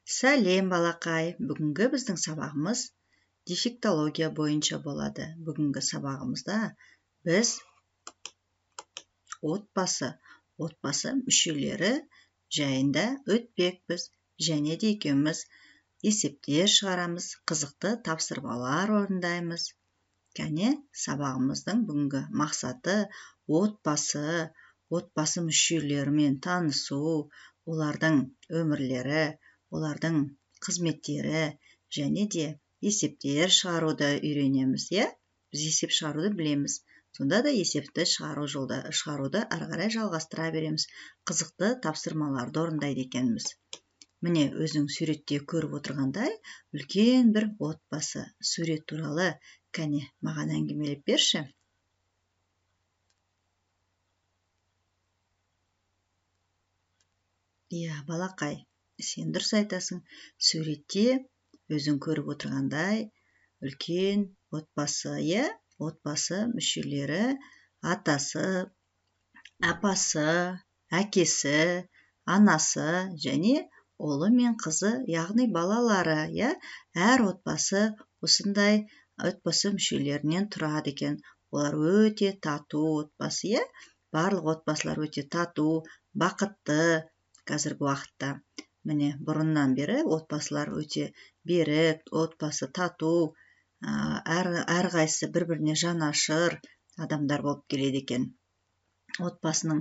Сәлем балақай, бүгінгі біздің сабағымыз дефектология бойынша болады. Бүгінгі сабағымызда біз отбасы мүшелері жайында өтпекпіз. Және де екеуміз есептер шығарамыз, қызықты тапсырмалар орындаймыз. Кәне сабағымыздың бүгінгі мақсаты отбасы мүшелерімен танысу, олардың өмірлері, олардың қызметтері және де есептер шығаруды үйренеміз, Біз есеп шығаруды білеміз. Сонда да есепті шығаруды ары қарай жалғастыра береміз. Қызықты тапсырмаларды орындайды екенбіз. Міне өзің суретте көріп отырғандай, үлкен бір отбасы. Сурет туралы кәне маған әңгімелеп берші. Балақай, сен дұрыс айтасың. Суретте өзің көріп отырғандай үлкен отбасы, отбасы мүшелері, атасы, апасы, әкесі, анасы және ұлы мен қызы, яғни балалары, Әр отбасы осындай отбасы мүшелерінен тұрады екен. Олар өте тату отбасы, Барлық отбасылар өте тату, бақытты. Қазіргі уақытта міне бұрыннан бері отбасылар өте берік, отбасы тату, әрқайсысы бір-біріне жанашыр адамдар болып келеді екен. Отбасының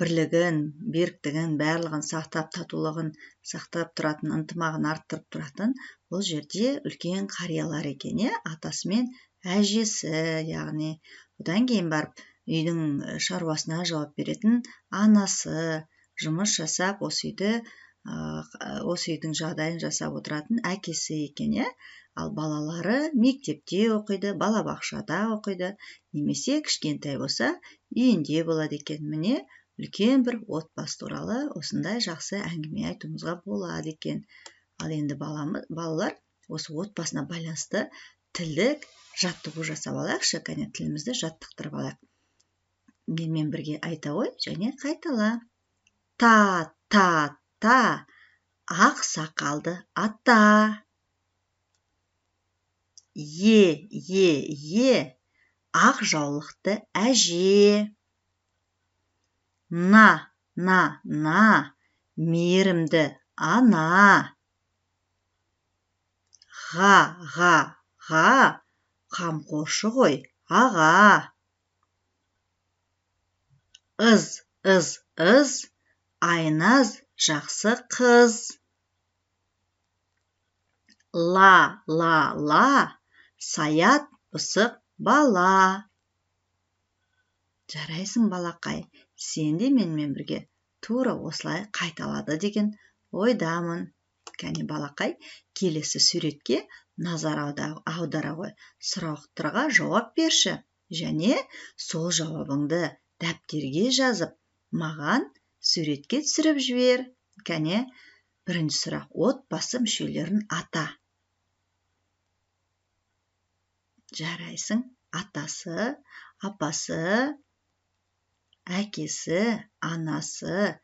бірлігін, беріктігін, барлығын сақтап, татулығын сақтап тұратын, ынтымағын арттырып тұратын бұл жерде үлкен қариялар екен, атасы мен әжесі, яғни одан кейін барып үйдің шаруасына жауап беретін анасы, жұмыс жасап, осы үйдің жағдайын жасап отыратын әкесі екен, Ал балалары мектепте оқиды, балабақшада оқиды, немесе кішкентай болса, үйінде болады екен. Міне, үлкен бір отбасы туралы осындай жақсы әңгіме айтуымызға болады екен. Ал енді балалар осы отбасына байланысты тілдік жаттығу жасап алайықшы, кәне тілімізді жаттықтырып алайық. Менімен бірге айта ғой, және қайтала. Та, ақ сақалды ата. Ақ жаулықты әже. На, мейірімді ана. Ға, қамқоршы ғой аға. Ыз, айназ жақсы қыз. Ла, саят пысық бала. Жарайсың балақай, сен де менімен бірге тура осылай қайталады деген ойдамын. Кәне балақай, келесі суретке назар аудара ғой, сұрақтарға жауап берші. Және сол жауабыңды дәптерге жазып, маған суретке түсіріп жібер. Кәне, бірінші сұрақ, отбасы мүшелерін ата. Жарайсың, атасы, апасы, әкесі, анасы,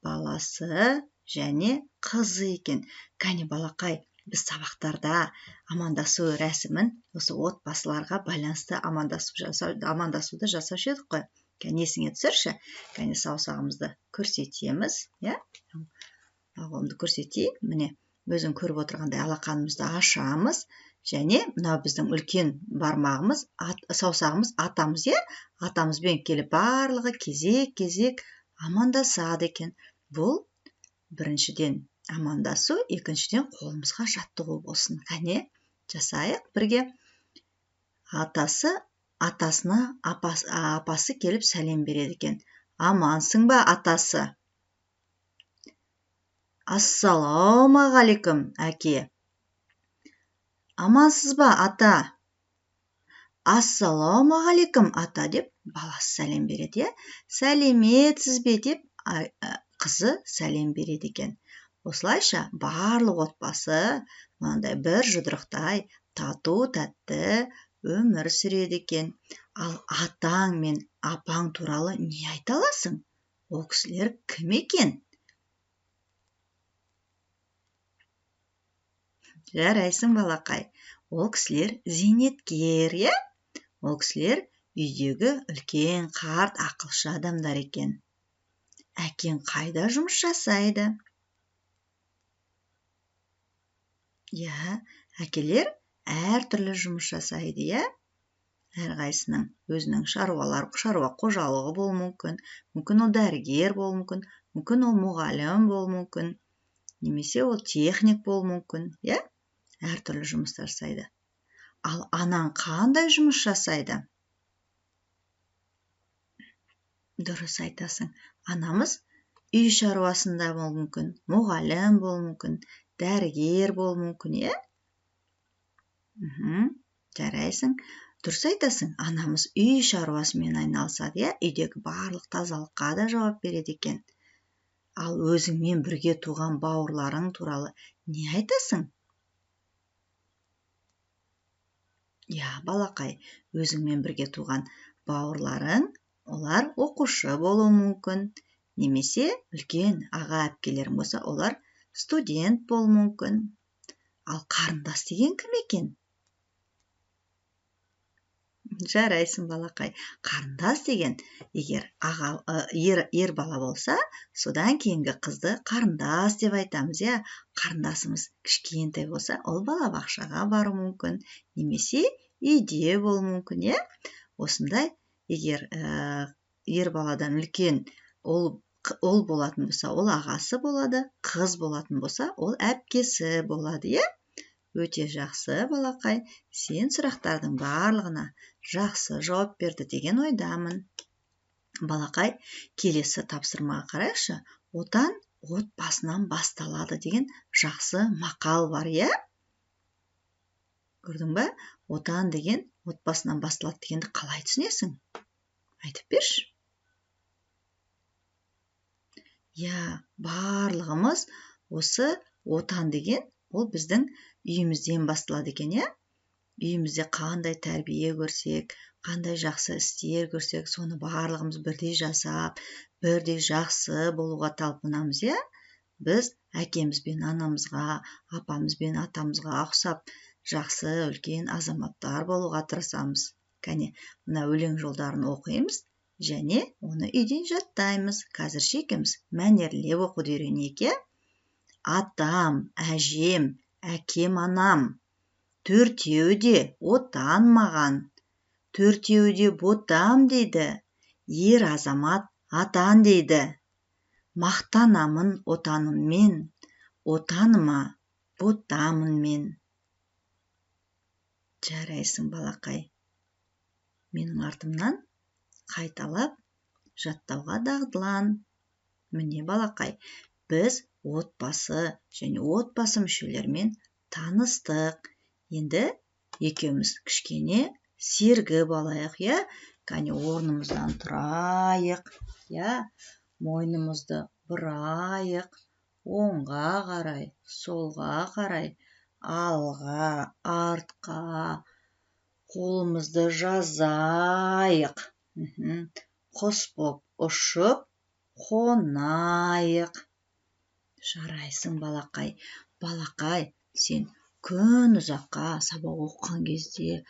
баласы және қызы екен. Кәне балақай, біз сабақтарда амандасу рәсімін осы отбасыларға байланысты амандасуды жасаушы едік қой. Кәне есіңе түсірші. Кәне саусағымызды көрсетеміз, Ағымды көрсетейін. Міне, өзің көріп отырғандай алақанымызды ашамыз. Және мынау біздің үлкен бармағымыз, саусағымыз атамыз, Атамызбен келіп барлығы кезек амандасады екен. Бұл біріншіден амандасу, екіншіден қолымызға жаттығу болсын. Кәне, жасайық бірге. Атасына апасы келіп сәлем береді екен. Амансың ба, атасы? Ассалаумағалейкум, әке. Амансыз ба, ата? Ассалаумағалейкум, ата, деп баласы сәлем береді, Сәлеметсіз бе, деп қызы сәлем береді екен. Осылайша барлық отбасы мынандай бір жұдырықтай тату тәтті өмір сүреді екен. Ал атаң мен апаң туралы не айта аласың? Ол кісілер кім екен? Жарайсың, балақай. Ол кісілер зейнеткер, иә? Ол кісілер үйдегі үлкен қарт ақылшы адамдар екен. Әкең қайда жұмыс жасайды? Иә, әкелер әртүрлі жұмыс жасайды, иә? Әрқайсының өзінің шаруа қожалығы болуы мүмкін. Мүмкін ол дәрігер болуы мүмкін. Мүмкін ол мұғалім болуы мүмкін. Немесе ол техник болуы мүмкін, иә? Әртүрлі жұмыс жасайды. Ал анаң қандай жұмыс жасайды? Дұрыс айтасың. Анамыз үй шаруасында болуы мүмкін, мұғалім болуы мүмкін, дәрігер болуы мүмкін, иә? Жарайсың. Дұрыс айтасың. Анамыз үй шаруасымен айналысады, иә? Үйдегі барлық тазалыққа да жауап береді екен. Ал өзіңмен бірге туған бауырларың туралы не айтасың? Я, балақай, өзіңмен бірге туған бауырларың, олар оқушы болуы мүмкін. Немесе үлкен аға әпкелерің болса, олар студент болуы мүмкін. Ал қарындас деген кім екен? Жарайсың, балақай. Қарындас деген, егер ер бала болса, содан кейінгі қызды қарындас деп айтамыз, иә? Қарындасымыз кішкентай болса, ол балабақшаға баруы мүмкін, немесе үйде болуы мүмкін, иә? Осындай, егер ер баладан үлкен ол болатын болса, ол ағасы болады, қыз болатын болса, ол әпкесі болады, иә? Өте жақсы, балақай. Сен сұрақтардың барлығына жақсы жауап берді деген ойдамын. Балақай, келесі тапсырмаға қарайықшы. Отан отбасынан басталады деген жақсы мақал бар, иә? Көрдің бе? Отан деген отбасынан басталады дегенді қалай түсінесің? Айтып берші. Я, барлығымыз осы отан деген, ол біздің үйімізден басталады екен, иә? Үйімізде қандай тәрбие көрсек, қандай жақсы істер көрсек, соны барлығымыз бірдей жасап, бірдей жақсы болуға талпынамыз, иә? Біз әкеміз бен анамызға, апамыз бен атамызға ұқсап, жақсы үлкен азаматтар болуға тырысамыз. Кәне, мына өлең жолдарын оқимыз, және оны үйден жаттаймыз. Қазірше екеуміз мәнерлеп оқуды үйренейік, иә? Атам, әжем, әкем, анам, төртеуі де отан маған. Төртеуі де ботам дейді, ер азамат атан дейді. Мақтанамын отаныммен, отаныма ботамын мен. Жарайсың, балақай. Менің артымнан қайталап жаттауға дағдылан. Міне, балақай, біз отбасы және отбасы мүшелерімен таныстық. Енді екеуміз кішкене сергіп алайық, иә? Кәне, орнымыздан тұрайық, иә? Мойнымызды бұрайық, оңға қарай, солға қарай, алға, артқа, қолымызды жазайық. Құс боп ұшып, қонайық. Жарайсың, балақай. Балақай, сен күн ұзаққа сабақ оқыған кезде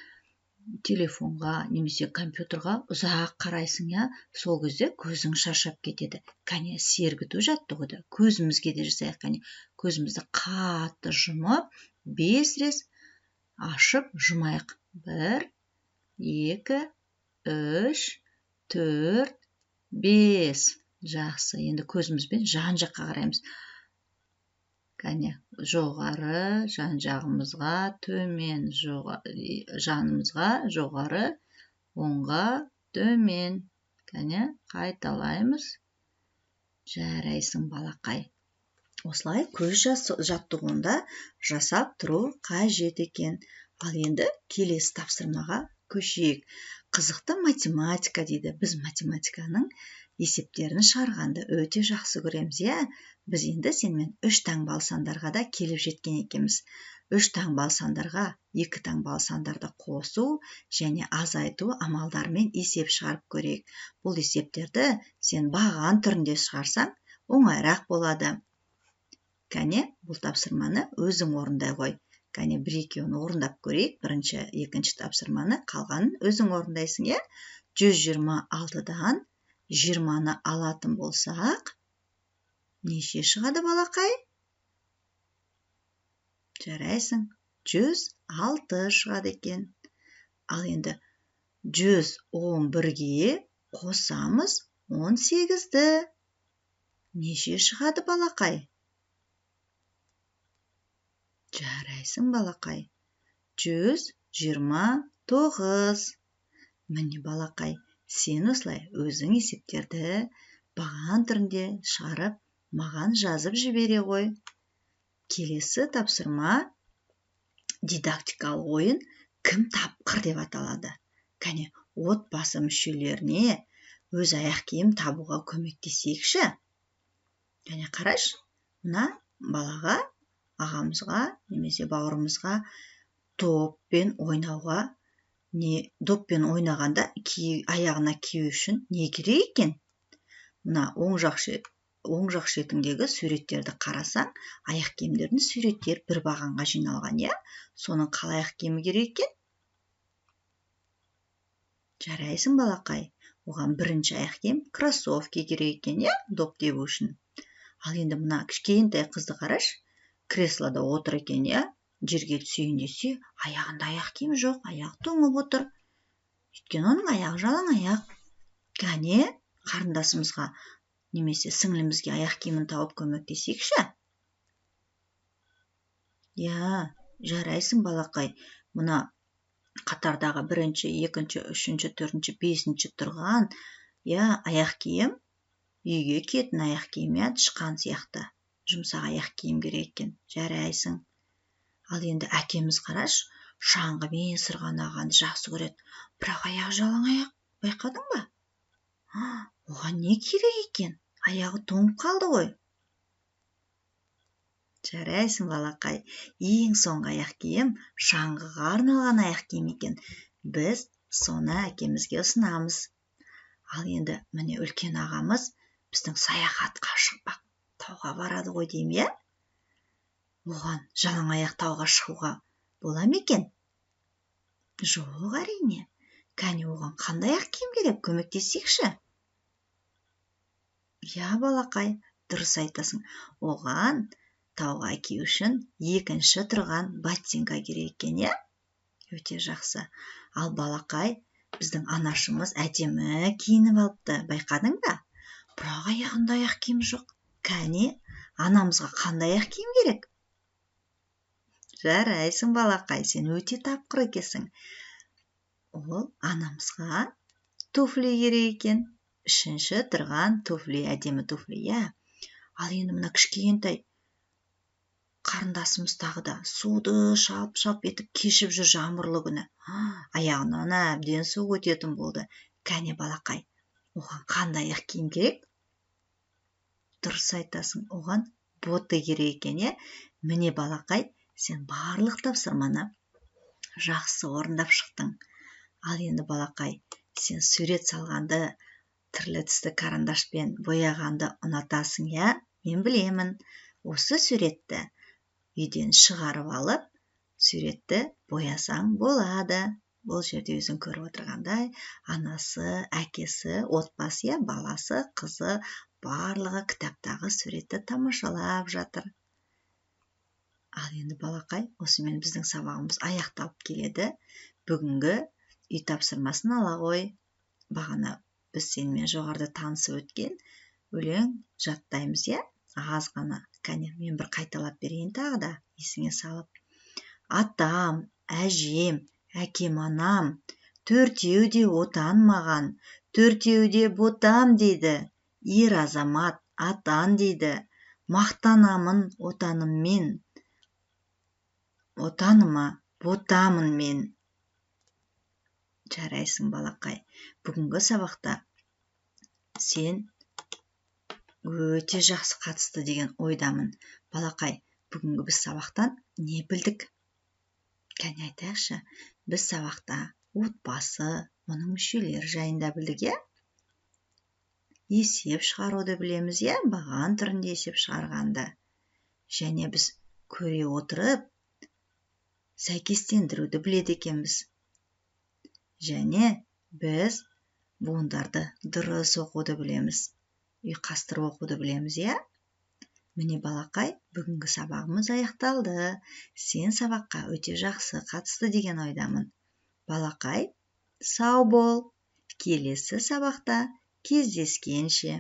телефонға немесе компьютерға ұзақ қарайсың, иә? Сол кезде көзің шаршап кетеді. Кәне, сергіту жаттығуды көзімізге де жасайық. Кәне, көзімізді қатты жұмып, 5 рет ашып жұмайық. 1, 2, 3, 4, 5. Жақсы. Енді көзімізбен жан-жаққа қараймыз. Кәне, жоғары, жан-жағымызға, төмен, жанымызға, жоғары, оңға, төмен. Кәне, қайталаймыз. Жарайсың, балақай. Осылай көз жаттығуында жасап тұру қажет екен. Ал енді келесі тапсырмаға көшейік. Қызықты математика дейді. Біз математиканың есептерін шығарғанды өте жақсы көреміз, иә? Біз енді сенмен 3 таңбалы сандарға да келіп жеткен екенбіз. 3 таңбалы сандарға 2 таңбалы сандарды қосу және азайту амалдарымен есеп шығарып көрейік. Бұл есептерді сен баған түрінде шығарсаң, оңайырақ болады. Кәне, бұл тапсырманы өзің орындай қой. Кәне бір-екеуін орындап көрейік. Бірінші, екінші тапсырманы, қалғанын өзің орындайсың, е? 126-дан 20-ны алатын болсақ, неше шығады, балақай? Жарайсың, 106 шығады екен. Ал енді 111-ге қосамыз 18-ді. Неше шығады, балақай? Жарайсың, балақай. 129. Міне, балақай, сен осылай өзің есептерді баған түрінде шығарып, маған жазып жібере ғой. Келесі тапсырма дидактикалық ойын кім тапқыр деп аталады. Кәне, отбасы мүшелеріне өз аяқ киім табуға көмектесейікші. Кәне, қараш, мына балаға, ағамызға, немесе бауырымызға доппен ойнағанда аяғына кию үшін не керек екен? Мына оң жақ шетіндегі суреттерді қарасаң, аяқ киімдердің суреттер бір бағанға жиналған, е? Соның қалай аяқ киімі керек екен? Жарайсың, балақай. Оған бірінші аяқ киім кроссовки керек екен, е? Доп тебу үшін. Ал енді мына кішкентай қызды қараш, креслода отыр екен, е? Жерге түсейін десе, аяғында аяқ киім жоқ, аяқ тоңып отыр. Өйткені оның аяғы жалаң аяқ. Кәне, қарындасымызға немесе сіңлімізге аяқ киімін тауып көмектесейікші. Я, жарайсың, балақай. Мына қатардағы 1-ші, 2-ші, 3-ші, 4-ші, 5-ші тұрған, аяқ киім, үйге кетін аяқ киім, тышқан сияқты. Жұмсақ аяқ киім керек екен. Жарайсың. Ал енді әкеміз қараш, шаңғымен сырғанағанды жақсы көреді. Бірақ аяқ жалаң аяқ, байқадың ба? Оған не керек екен? Аяғы тоңып қалды ғой. Жарайсың, балақай. Ең соңғы аяқ киім шаңғыға арналған аяқ киім екен. Біз соны әкемізге ұсынамыз. Ал енді міне үлкен ағамыз біздің саяхатқа шықпақ, тауға барады ғой дейм, е? Оған жалаң аяқ тауға шығуға бола ма екен? Жоқ, әрине. Кәне, оған қандай аяқ киім керек? Көмектесейікші. Я, балақай, дұрыс айтасың. Оған тауға кию үшін 2-ші тұрған ботинка керек екен, е? Өте жақсы. Ал балақай, біздің анашымыз әдемі киініп алыпты, байқадың ба? Бірақ аяғында аяқ киім жоқ. Кәне, анамызға қандай аяқ киім керек? Жарайсың, балақай, сен өте тапқыр екенсің. Ол анамызға туфли керек екен. 3-ші тұрған туфли, әдемі туфли, е? Ал енді мына кішкентай қарындасымыз тағы да суды шап-шап етіп кешіп жүр жаңбырлы күні. Аяғынан әбден су өтетін болды. Кәне, балақай, оған қандай аяқ киім керек? Дұрыс айтасың, оған боты керек екен, е? Міне, балақай, сен барлық тапсырманы жақсы орындап шықтың. Ал енді, балақай, сен сурет салғанды, түрлі түсті карандашпен бояғанды ұнатасың, е? Мен білемін. Осы суретті үйден шығарып алып, суретті боясаң болады. Бұл жерде өзің көріп отырғандай, анасы, әкесі, отбасы, баласы, қызы, барлығы кітаптағы суретті тамашалап жатыр. Ал енді, балақай, осымен біздің сабағымыз аяқталып келеді. Бүгінгі үй тапсырмасын ала ғой. Бағана біз сенімен жоғарыда танысып өткен өлең жаттаймыз, е? Аз ғана. Кәне, мен бір қайталап берейін тағы да, есіңе салып. Атам, әжем, әкем, анам, 4-еу де отан маған, 4-еу де ботам дейді. Ер азамат, атан дейді. Мақтанамын отаныммен. Отаныма ботамын мен. Жарайсың, балақай. Бүгінгі сабақта сен өте жақсы қатысты деген ойдамын. Балақай, бүгінгі біз сабақтан не білдік? Кәне айтайықшы, біз сабақта отбасы, оның мүшелері жайында білдік, е? Есеп шығаруды білеміз, е? Баған түрінде есеп шығарғанды. Және біз көре отырып, сәйкестендіруді біледі екенбіз. Және біз буындарды дұрыс оқуды білеміз. Ұйқастырып оқуды білеміз, иә? Міне балақай, бүгінгі сабағымыз аяқталды. Сен сабаққа өте жақсы қатысты деген ойдамын. Балақай, сау бол. Келесі сабақта кездескенше.